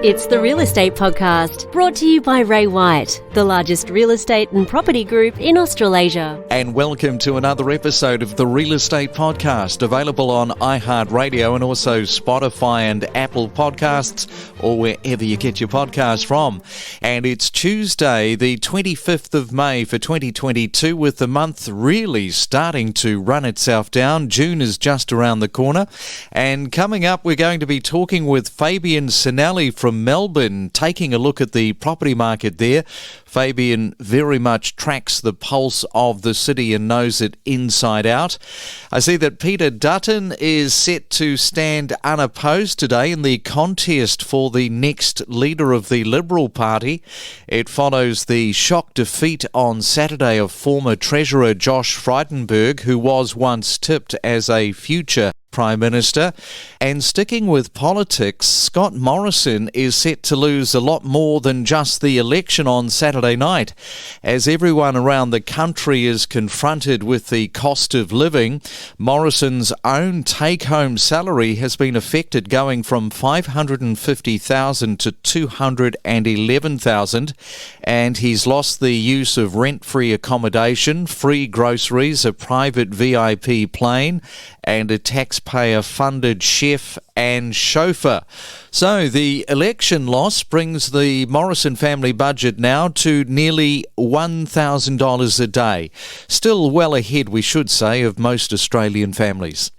It's the Real Estate Podcast, brought to you by Ray White, the largest real estate and property group in Australasia. And welcome to another episode of the Real Estate Podcast, available on iHeartRadio and also Spotify and Apple Podcasts, or wherever you get your podcasts from. And it's Tuesday, the 25th of May for 2022, with the month really starting to run itself down. June is just around the corner. And coming up, we're going to be talking with Fabian Sanelli from Melbourne, taking a look at the property market there. Fabian very much tracks the pulse of the city and knows it inside out. I see that Peter Dutton is set to stand unopposed today in the contest for the next leader of the Liberal Party. It follows the shock defeat on Saturday of former Treasurer Josh Frydenberg, who was once tipped as a future Prime Minister. And sticking with politics, Scott Morrison is set to lose a lot more than just the election on Saturday night. As everyone around the country is confronted with the cost of living, Morrison's own take-home salary has been affected, going from $550,000 to $211,000, and he's lost the use of rent-free accommodation, free groceries, a private VIP plane, and a taxpayer-funded chef and chauffeur. So the election loss brings the Morrison family budget now to nearly $1,000 a day. Still well ahead, we should say, of most Australian families.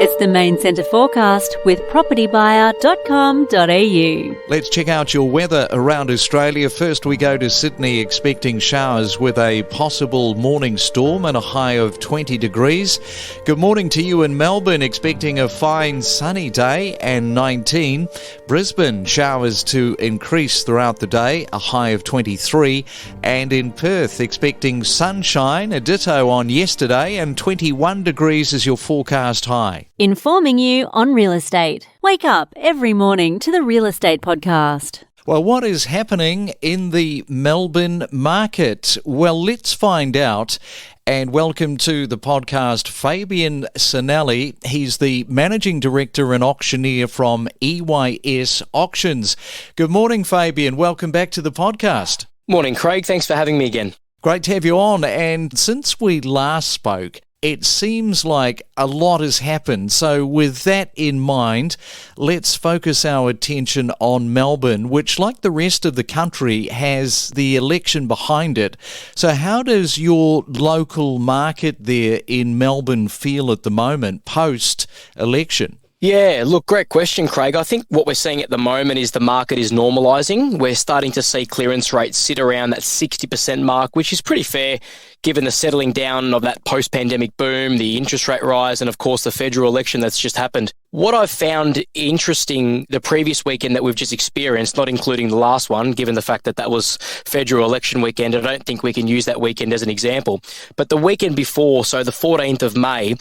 It's the Main Centre forecast with propertybuyer.com.au. Let's check out your weather around Australia. First, we go to Sydney, expecting showers with a possible morning storm and a high of 20 degrees. Good morning to you in Melbourne, expecting a fine sunny day and 19. Brisbane, showers to increase throughout the day, a high of 23. And in Perth, expecting sunshine, a ditto on yesterday, and 21 degrees is your forecast high. Informing you on real estate. Wake up every morning to the Real Estate Podcast. Well, what is happening in the Melbourne market? Well, let's find out. And welcome to the podcast, Fabian Sanelli. He's the Managing Director and Auctioneer from EYS Auctions. Good morning, Fabian. Welcome back to the podcast. Morning, Craig. Thanks for having me again. Great to have you on. And since we last spoke, it seems like a lot has happened. So with that in mind, let's focus our attention on Melbourne, which, like the rest of the country, has the election behind it. So how does your local market there in Melbourne feel at the moment, post-election? Yeah, look, great question, Craig. I think what we're seeing at the moment is the market is normalising. We're starting to see clearance rates sit around that 60% mark, which is pretty fair given the settling down of that post-pandemic boom, the interest rate rise, and of course the federal election that's just happened. What I've found interesting the previous weekend that we've just experienced, not including the last one, given the fact that that was federal election weekend, I don't think we can use that weekend as an example. But the weekend before, so the 14th of May,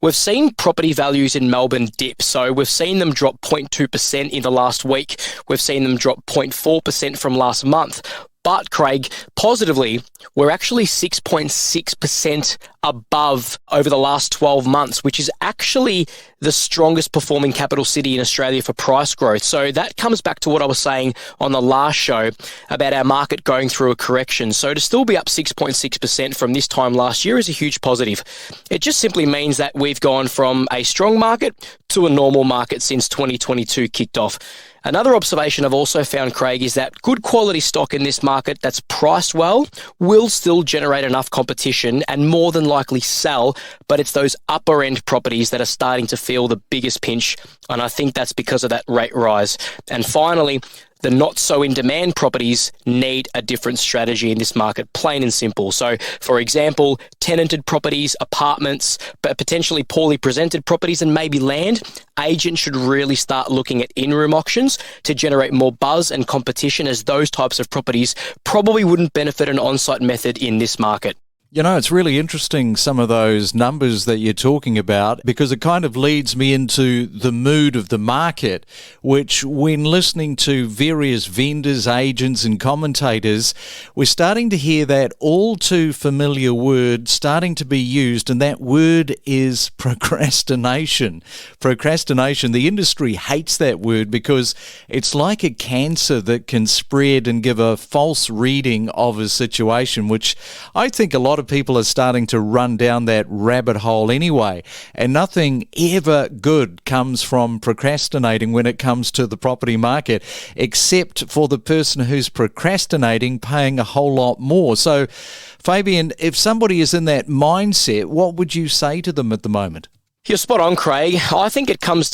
we've seen property values in Melbourne dip. So we've seen them drop 0.2% in the last week. We've seen them drop 0.4% from last month. But, Craig, positively, we're actually 6.6% above over the last 12 months, which is actually the strongest performing capital city in Australia for price growth. So that comes back to what I was saying on the last show about our market going through a correction. So to still be up 6.6% from this time last year is a huge positive. It just simply means that we've gone from a strong market to a normal market since 2022 kicked off. Another observation I've also found, Craig, is that good quality stock in this market that's priced well will still generate enough competition and more than likely sell, but it's those upper end properties that are starting to feel the biggest pinch, and I think that's because of that rate rise. And finally, the not-so-in-demand properties need a different strategy in this market, plain and simple. So, for example, tenanted properties, apartments, but potentially poorly presented properties and maybe land, agents should really start looking at in-room auctions to generate more buzz and competition, as those types of properties probably wouldn't benefit an on-site method in this market. You know, it's really interesting, some of those numbers that you're talking about, because it kind of leads me into the mood of the market, which when listening to various vendors, agents and commentators, we're starting to hear that all too familiar word starting to be used, and that word is procrastination. Procrastination. The industry hates that word because it's like a cancer that can spread and give a false reading of a situation, which I think a lot of people are starting to run down that rabbit hole anyway, and nothing ever good comes from procrastinating when it comes to the property market, except for the person who's procrastinating paying a whole lot more. So, Fabian, if somebody is in that mindset, what would you say to them at the moment? You're spot on, Craig. I think it comes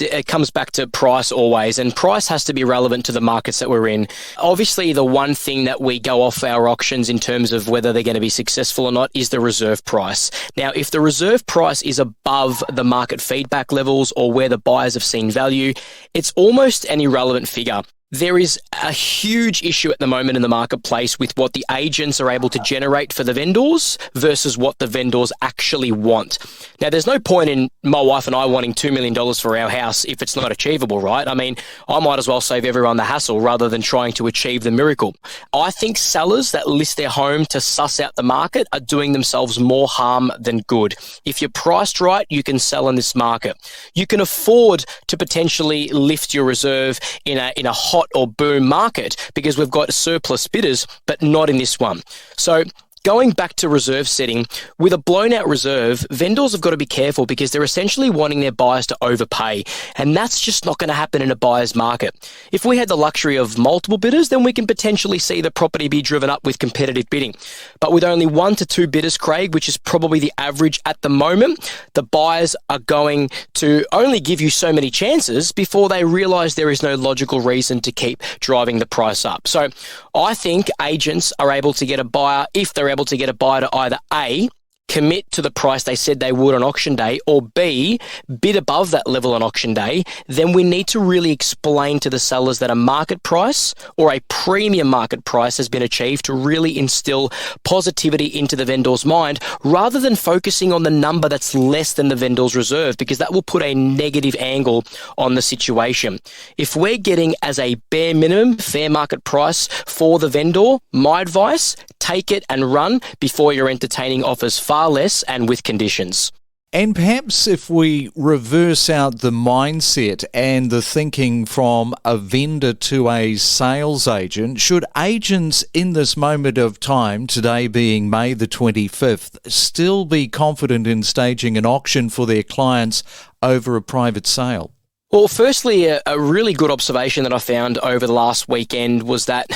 back to price always, and price has to be relevant to the markets that we're in. Obviously, the one thing that we go off our auctions in terms of whether they're going to be successful or not is the reserve price. Now, if the reserve price is above the market feedback levels or where the buyers have seen value, it's almost an irrelevant figure. There is a huge issue at the moment in the marketplace with what the agents are able to generate for the vendors versus what the vendors actually want. Now, there's no point in my wife and I wanting $2 million for our house if it's not achievable, right? I mean, I might as well save everyone the hassle rather than trying to achieve the miracle. I think sellers that list their home to suss out the market are doing themselves more harm than good. If you're priced right, you can sell in this market. You can afford to potentially lift your reserve in a hot or boom market because we've got surplus bidders, but not in this one. So going back to reserve setting, with a blown out reserve, vendors have got to be careful because they're essentially wanting their buyers to overpay. And that's just not going to happen in a buyer's market. If we had the luxury of multiple bidders, then we can potentially see the property be driven up with competitive bidding. But with only 1 to 2 bidders, Craig, which is probably the average at the moment, the buyers are going to only give you so many chances before they realize there is no logical reason to keep driving the price up. So I think agents are able to get a buyer, if they're able to get a buyer to either A, commit to the price they said they would on auction day, or B, bid above that level on auction day, then we need to really explain to the sellers that a market price or a premium market price has been achieved to really instill positivity into the vendor's mind rather than focusing on the number that's less than the vendor's reserve, because that will put a negative angle on the situation. If we're getting as a bare minimum fair market price for the vendor, my advice, take it and run before you're entertaining offers far less and with conditions. And perhaps if we reverse out the mindset and the thinking from a vendor to a sales agent, should agents in this moment of time, today being May the 25th, still be confident in staging an auction for their clients over a private sale? Well, firstly, a really good observation that I found over the last weekend was that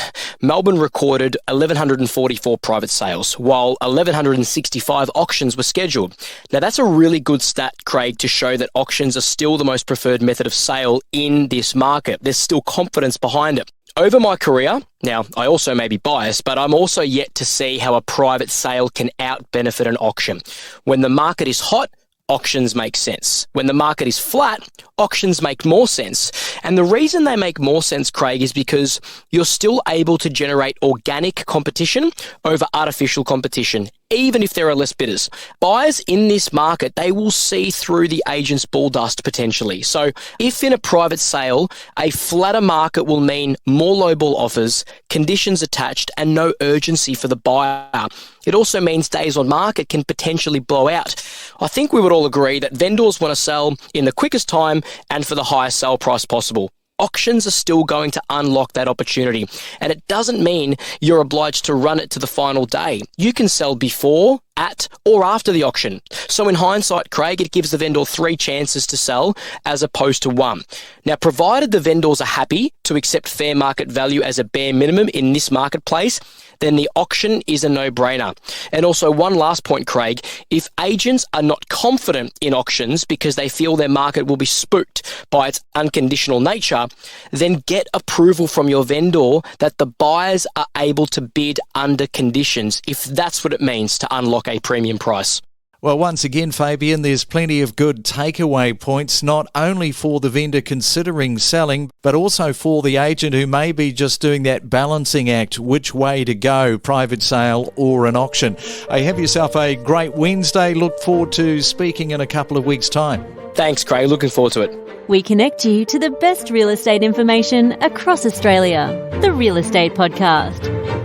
Melbourne recorded 1,144 private sales, while 1,165 auctions were scheduled. Now, that's a really good stat, Craig, to show that auctions are still the most preferred method of sale in this market. There's still confidence behind it. Over my career, now I also may be biased, but I'm also yet to see how a private sale can out-benefit an auction. When the market is hot, auctions make sense. When the market is flat, auctions make more sense. And the reason they make more sense, Craig, is because you're still able to generate organic competition over artificial competition, even if there are less bidders. Buyers in this market, they will see through the agent's bull dust potentially. So if in a private sale, a flatter market will mean more lowball offers, conditions attached, and no urgency for the buyer, it also means days on market can potentially blow out. I think we would all agree that vendors want to sell in the quickest time and for the highest sale price possible. Auctions are still going to unlock that opportunity. And it doesn't mean you're obliged to run it to the final day. You can sell before, at, or after the auction. So in hindsight, Craig, it gives the vendor 3 chances to sell as opposed to 1. Now, provided the vendors are happy to accept fair market value as a bare minimum in this marketplace, then the auction is a no-brainer. And also one last point, Craig, if agents are not confident in auctions because they feel their market will be spooked by its unconditional nature, then get approval from your vendor that the buyers are able to bid under conditions, if that's what it means to unlock a premium price. Well, once again, Fabian, there's plenty of good takeaway points, not only for the vendor considering selling, but also for the agent who may be just doing that balancing act, which way to go, private sale or an auction. Hey, have yourself a great Wednesday. Look forward to speaking in a couple of weeks' time. Thanks, Craig. Looking forward to it. We connect you to the best real estate information across Australia. The Real Estate Podcast.